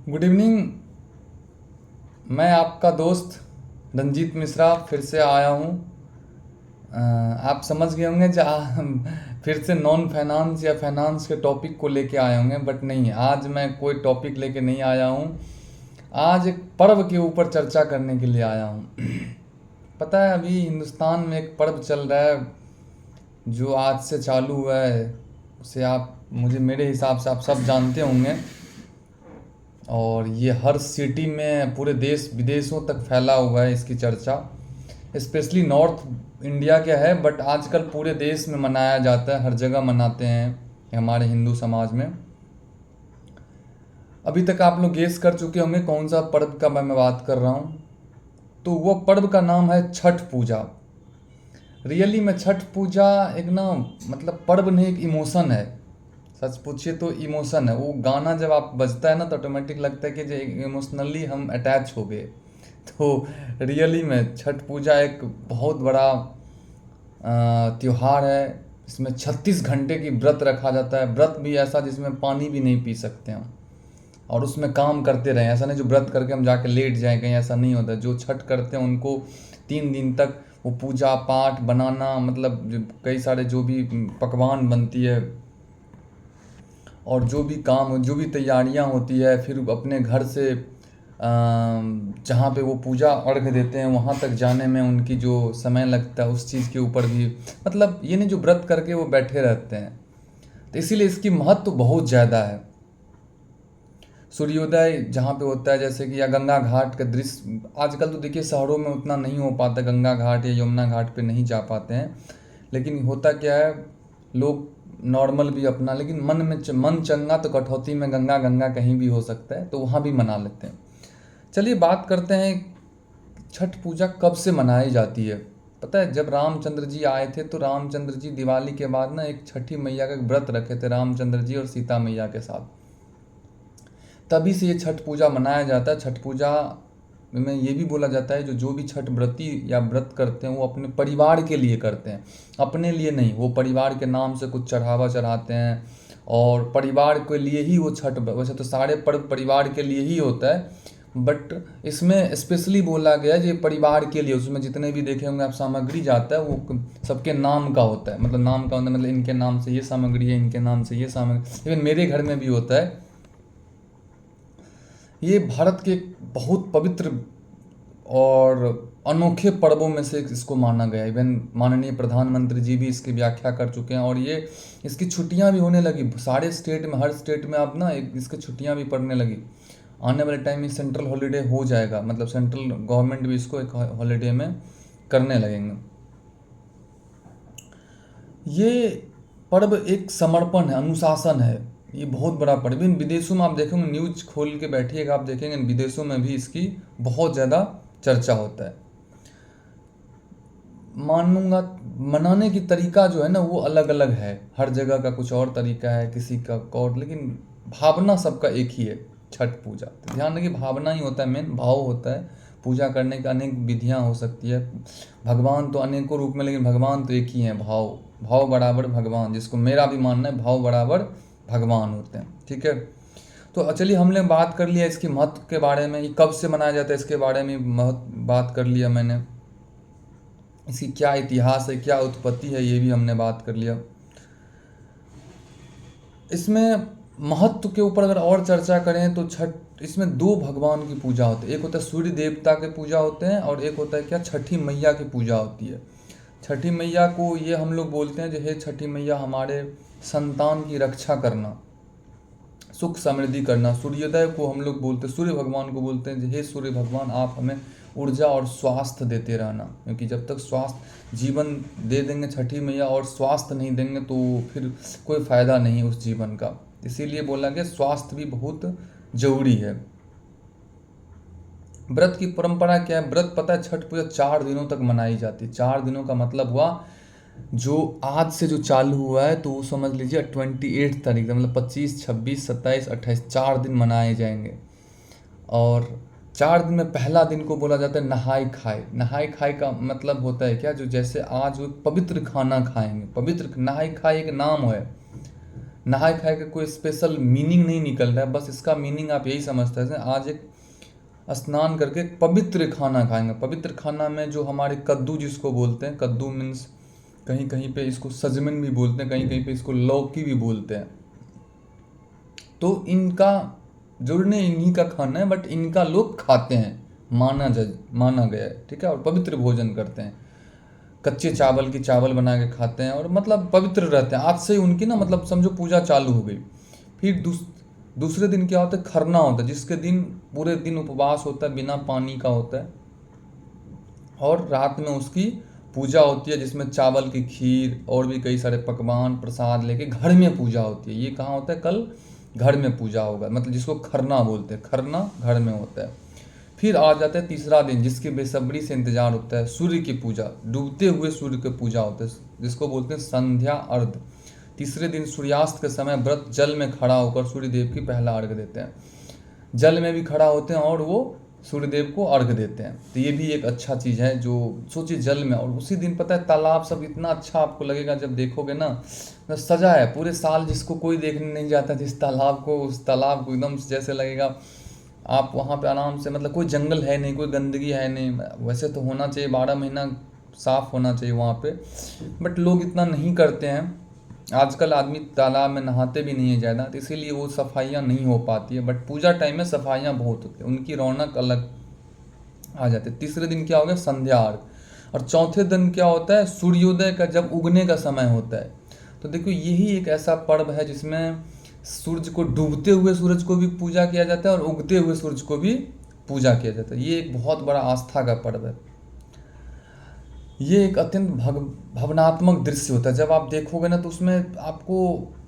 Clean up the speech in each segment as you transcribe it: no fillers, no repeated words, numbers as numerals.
Good evening. मैं आपका दोस्त रंजीत मिश्रा फिर से आया हूँ। आप समझ गए होंगे जहाँ हम फिर से नॉन फाइनेंस या फाइनेंस के टॉपिक को लेके आए होंगे, बट नहीं, आज मैं कोई टॉपिक लेके नहीं आया हूँ। आज एक पर्व के ऊपर चर्चा करने के लिए आया हूँ। पता है, अभी हिंदुस्तान में एक पर्व चल रहा है जो आज से चालू हुआ है। उसे आप मुझे मेरे हिसाब से आप सब जानते होंगे, और ये हर सिटी में पूरे देश विदेशों तक फैला हुआ है इसकी चर्चा। स्पेशली नॉर्थ इंडिया का है, बट आजकल पूरे देश में मनाया जाता है, हर जगह मनाते हैं हमारे हिंदू समाज में। अभी तक आप लोग गेस कर चुके होंगे कौन सा पर्व का मैं बात कर रहा हूँ। तो वो पर्व का नाम है छठ पूजा। रियली में छठ पूजा एक ना, मतलब पर्व नहीं, एक इमोशन है। सच पूछिए तो इमोशन है। वो गाना जब आप बजता है ना तो ऑटोमेटिक लगता है कि जो इमोशनली हम अटैच हो गए। तो रियली में छठ पूजा एक बहुत बड़ा त्योहार है। इसमें 36 घंटे की व्रत रखा जाता है। व्रत भी ऐसा जिसमें पानी भी नहीं पी सकते हम, और उसमें काम करते रहें। ऐसा नहीं जो व्रत करके हम जाके लेट जाएं कहीं, ऐसा नहीं होता। जो छठ करते हैं उनको 3 दिन तक वो पूजा पाठ बनाना, मतलब कई सारे जो भी पकवान बनती है और जो भी काम जो भी तैयारियां होती है, फिर अपने घर से जहाँ पे वो पूजा अर्घ देते हैं वहाँ तक जाने में उनकी जो समय लगता है उस चीज़ के ऊपर भी, मतलब ये नहीं जो व्रत करके वो बैठे रहते हैं। तो इसीलिए इसकी महत्व बहुत ज़्यादा है। सूर्योदय जहाँ पे होता है, जैसे कि या गंगा घाट का दृश्य, आजकल तो देखिए शहरों में उतना नहीं हो पाता, गंगा घाट या यमुना घाट पे नहीं जा पाते हैं। लेकिन होता क्या है, लोग नॉर्मल भी अपना, लेकिन मन चंगा तो कटौती में गंगा, गंगा कहीं भी हो सकता है, तो वहाँ भी मना लेते हैं। चलिए बात करते हैं छठ पूजा कब से मनाई जाती है। पता है, जब रामचंद्र जी आए थे तो रामचंद्र जी दिवाली के बाद ना एक छठी मैया का व्रत रखे थे, रामचंद्र जी और सीता मैया के साथ। तभी से ये छठ पूजा मनाया जाता है। छठ पूजा में ये भी बोला जाता है जो जो भी छठ व्रती या व्रत करते हैं वो अपने परिवार के लिए करते हैं, अपने लिए नहीं। वो परिवार के नाम से कुछ चढ़ावा चढ़ाते हैं और परिवार के लिए ही वो छठ, वैसे तो सारे पर्व परिवार के लिए ही होता है, बट इसमें स्पेशली बोला गया है ये परिवार के लिए। उसमें जितने भी देखे होंगे आप सामग्री जाता है वो सबके नाम का होता है, मतलब नाम का होता है, मतलब इनके नाम से ये सामग्री है, इनके नाम से ये सामग्री। इवन मेरे घर में भी होता है। ये भारत के एक बहुत पवित्र और अनोखे पर्वों में से इसको माना गया है। इवन माननीय प्रधानमंत्री जी भी इसकी व्याख्या कर चुके हैं, और ये इसकी छुट्टियां भी होने लगी सारे स्टेट में। हर स्टेट में अब ना इसकी छुट्टियां भी पड़ने लगी। आने वाले टाइम में सेंट्रल हॉलीडे हो जाएगा, मतलब सेंट्रल गवर्नमेंट भी इसको एक हॉलीडे में करने लगेंगे। ये पर्व एक समर्पण है, अनुशासन है। ये बहुत बड़ा पर्व। इन विदेशों में आप देखेंगे, न्यूज खोल के बैठिएगा, आप देखेंगे विदेशों में भी इसकी बहुत ज़्यादा चर्चा होता है। मानूंगा मनाने की तरीका जो है ना वो अलग अलग है, हर जगह का कुछ और तरीका है, किसी का और, लेकिन भावना सबका एक ही है। छठ पूजा तो ध्यान रखिए, भावना ही होता है, मेन भाव होता है। पूजा करने की अनेक विधियां हो सकती है। भगवान तो अनेकों रूप में, लेकिन भगवान तो एक ही है। भाव, भाव बराबर भगवान, जिसको मेरा भी मानना है, भाव बराबर भगवान होते हैं। ठीक है, तो चलिए हमने बात कर लिया इसके महत्व के बारे में, ये कब से मनाया जाता है इसके बारे में बात कर लिया मैंने। इसकी क्या इतिहास है, क्या उत्पत्ति है, ये भी हमने बात कर लिया। इसमें महत्व के ऊपर अगर और चर्चा करें तो छठ, इसमें दो भगवान की पूजा होती है। एक होता है सूर्य देवता के पूजा होते हैं, और एक होता है क्या, छठी मैया की पूजा होती है। छठी मैया को ये हम लोग बोलते हैं जो हे छठी मैया हमारे संतान की रक्षा करना, सुख समृद्धि करना। सूर्योदय को हम लोग बोलते हैं, सूर्य भगवान को बोलते हैं हे सूर्य भगवान आप हमें ऊर्जा और स्वास्थ्य देते रहना, क्योंकि जब तक स्वास्थ्य जीवन दे देंगे छठी मैया और स्वास्थ्य नहीं देंगे तो फिर कोई फ़ायदा नहीं उस जीवन का। इसीलिए बोला गया स्वास्थ्य भी बहुत जरूरी है। व्रत की परंपरा क्या है, व्रत पता है, छठ पूजा 4 दिनों तक मनाई जाती है। 4 दिनों का मतलब हुआ जो आज से जो चालू हुआ है तो वो समझ लीजिए 28 तारीख तक, मतलब 25, 26, 27, 28, 4 दिन मनाए जाएंगे। और 4 दिन में पहला दिन को बोला जाता है नहाय खाए। नहाय खाए का मतलब होता है क्या, जो जैसे आज वो पवित्र खाना खाएंगे। पवित्र नहाय खाए एक नाम है, नहाए खाए का कोई स्पेशल मीनिंग नहीं निकल रहा है, बस इसका मीनिंग आप यही समझते हैं आज एक स्नान करके पवित्र खाना खाएंगे। पवित्र खाना में जो हमारे कद्दू जिसको बोलते हैं, कद्दू मीन्स कहीं कहीं पे इसको सजमन भी बोलते हैं, कहीं कहीं पे इसको लौकी भी बोलते हैं। तो इनका जुड़ने इन्हीं का खाना है, बट इनका लोग खाते हैं, माना गया है, ठीक है। और पवित्र भोजन करते हैं, कच्चे चावल की चावल बना के खाते हैं और मतलब पवित्र रहते हैं। आज से ही उनकी ना मतलब समझो पूजा चालू हो गई। फिर दूसरे दिन क्या होता है, खरना होता है, जिसके दिन पूरे दिन उपवास होता है, बिना पानी का होता है, और रात में उसकी पूजा होती है, जिसमें चावल की खीर और भी कई सारे पकवान प्रसाद लेके घर में पूजा होती है। ये कहाँ होता है, कल घर में पूजा होगा, मतलब जिसको खरना बोलते हैं, खरना घर में होता है। फिर आ जाता है तीसरा दिन, जिसकी बेसब्री से इंतजार होता है, सूर्य की पूजा, डूबते हुए सूर्य की पूजा होता है, जिसको बोलते हैं संध्या अर्घ। तीसरे दिन सूर्यास्त के समय व्रत जल में खड़ा होकर सूर्यदेव की पहला अर्घ देते हैं। जल में भी खड़ा होते हैं और वो सूर्यदेव को अर्घ देते हैं। तो ये भी एक अच्छा चीज़ है, जो सोचिए जल में, और उसी दिन पता है तालाब सब इतना अच्छा आपको लगेगा जब देखोगे ना, सजा है पूरे साल, जिसको कोई देखने नहीं जाता जिस तालाब को, उस तालाब को एकदम जैसे लगेगा आप वहाँ पे आराम से, मतलब कोई जंगल है नहीं, कोई गंदगी है नहीं। वैसे तो होना चाहिए 12 महीना साफ होना चाहिए वहाँ पे, बट लोग इतना नहीं करते हैं। आजकल आदमी तालाब में नहाते भी नहीं है ज़्यादा, तो इसीलिए वो सफाइयाँ नहीं हो पाती है। बट पूजा टाइम में सफाइयाँ बहुत होती है, उनकी रौनक अलग आ जाती है। तीसरे दिन क्या हो गया, संध्या अर्घ। और चौथे दिन क्या होता है, सूर्योदय का, जब उगने का समय होता है। तो देखो यही एक ऐसा पर्व है जिसमें सूर्य को, डूबते हुए सूरज को भी पूजा किया जाता है और उगते हुए सूरज को भी पूजा किया जाता है। ये एक बहुत बड़ा आस्था का पर्व है। ये एक अत्यंत भावनात्मक दृश्य होता है, जब आप देखोगे ना तो उसमें आपको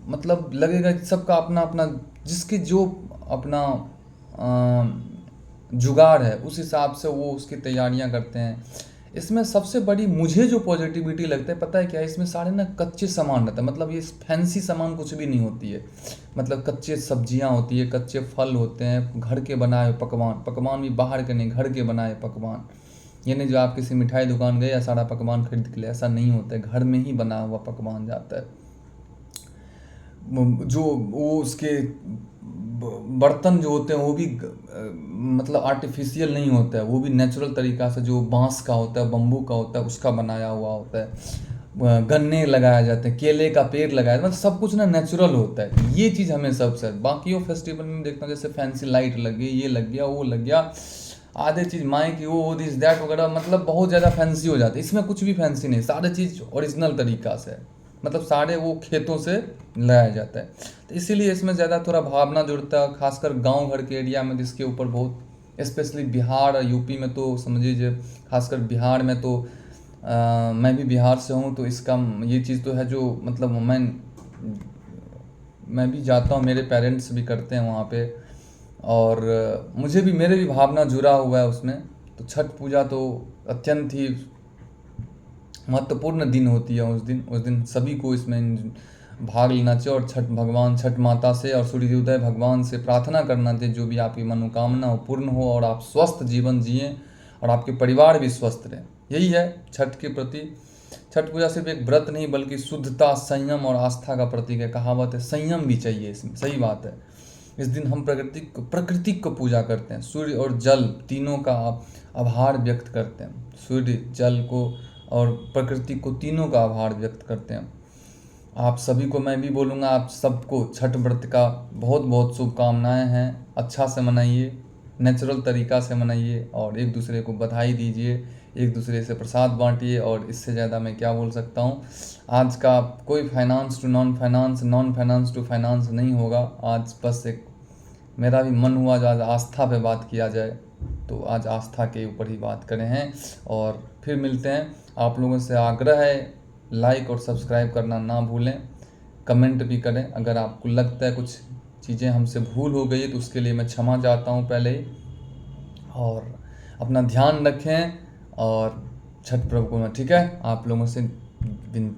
मतलब लगेगा कि सबका अपना अपना, जिसकी जो अपना जुगाड़ है उस हिसाब से वो उसकी तैयारियां करते हैं। इसमें सबसे बड़ी मुझे जो पॉजिटिविटी लगता है पता है क्या है, इसमें सारे ना कच्चे सामान रहता है, मतलब ये फैंसी सामान कुछ भी नहीं होती है। मतलब कच्चे सब्जियां होती है, कच्चे फल होते हैं, घर के बनाए हुए पकवान भी बाहर के नहीं, घर के बनाए पकवान। ये नहीं जो आप किसी मिठाई दुकान गए या सारा पकवान खरीद के लिए, ऐसा नहीं होता है, घर में ही बना हुआ पकवान जाता है। जो वो उसके बर्तन जो होते हैं वो भी मतलब आर्टिफिशियल नहीं होता है, वो भी नेचुरल तरीका से, जो बांस का होता है, बम्बू का होता है, उसका बनाया हुआ होता है। गन्ने लगाए जाते हैं, केले का पेड़ लगाया जाता है, मतलब सब कुछ ना नेचुरल होता है। ये चीज़ हमें सबसे, बाकी वो फेस्टिवल में देखता हूँ जैसे फैंसी लाइट लग गई, ये लग गया, वो लग गया, आधे चीज़ माइक की वो दिस दैट वगैरह, मतलब बहुत ज़्यादा फैंसी हो जाती है। इसमें कुछ भी फैंसी नहीं, सारे चीज़ ओरिजिनल तरीका से, मतलब सारे वो खेतों से लाया जाता है। तो इसीलिए इसमें ज़्यादा थोड़ा भावना जुड़ता है, खासकर गांव घर के एरिया में, जिसके ऊपर बहुत, स्पेशली बिहार और यूपी में तो समझिए, खासकर बिहार में तो मैं भी बिहार से हूँ, तो इसका ये चीज़ तो है जो मतलब मैं भी जाता हूँ, मेरे पेरेंट्स भी करते हैं वहाँ पे, और मुझे भी, मेरे भी भावना जुड़ा हुआ है उसमें। तो छठ पूजा तो अत्यंत ही महत्वपूर्ण दिन होती है। उस दिन सभी को इसमें भाग लेना चाहिए, और छठ माता से और सूर्योदय भगवान से प्रार्थना करना चाहिए, जो भी आपकी मनोकामना हो पूर्ण हो, और आप स्वस्थ जीवन जिएं और आपके परिवार भी स्वस्थ रहें। यही है छठ के प्रति। छठ पूजा सिर्फ एक व्रत नहीं बल्कि शुद्धता, संयम और आस्था का प्रतीक है। कहावत है, संयम भी चाहिए इसमें, सही बात है। इस दिन हम प्रकृति को पूजा करते हैं, सूर्य और जल तीनों का आभार व्यक्त करते हैं। सूर्य, जल को और प्रकृति को, तीनों का आभार व्यक्त करते हैं। आप सभी को मैं भी बोलूँगा, आप सबको छठ व्रत का बहुत बहुत शुभकामनाएं हैं। अच्छा से मनाइए, नेचुरल तरीका से मनाइए, और एक दूसरे को बधाई दीजिए, एक दूसरे से प्रसाद बांटिए, और इससे ज़्यादा मैं क्या बोल सकता हूँ। आज का कोई finance to non finance, non finance to finance नहीं होगा। आज बस एक मेरा भी मन हुआ जो आज आस्था पे बात किया जाए, तो आज आस्था के ऊपर ही बात करें हैं। और फिर मिलते हैं। आप लोगों से आग्रह है, लाइक और सब्सक्राइब करना ना भूलें, कमेंट भी करें। अगर आपको लगता है कुछ चीज़ें हमसे भूल हो गई है तो उसके लिए मैं क्षमा चाहता हूँ पहले ही। और अपना ध्यान रखें, और छठ पर्व को मैं, ठीक है, आप लोगों से विनती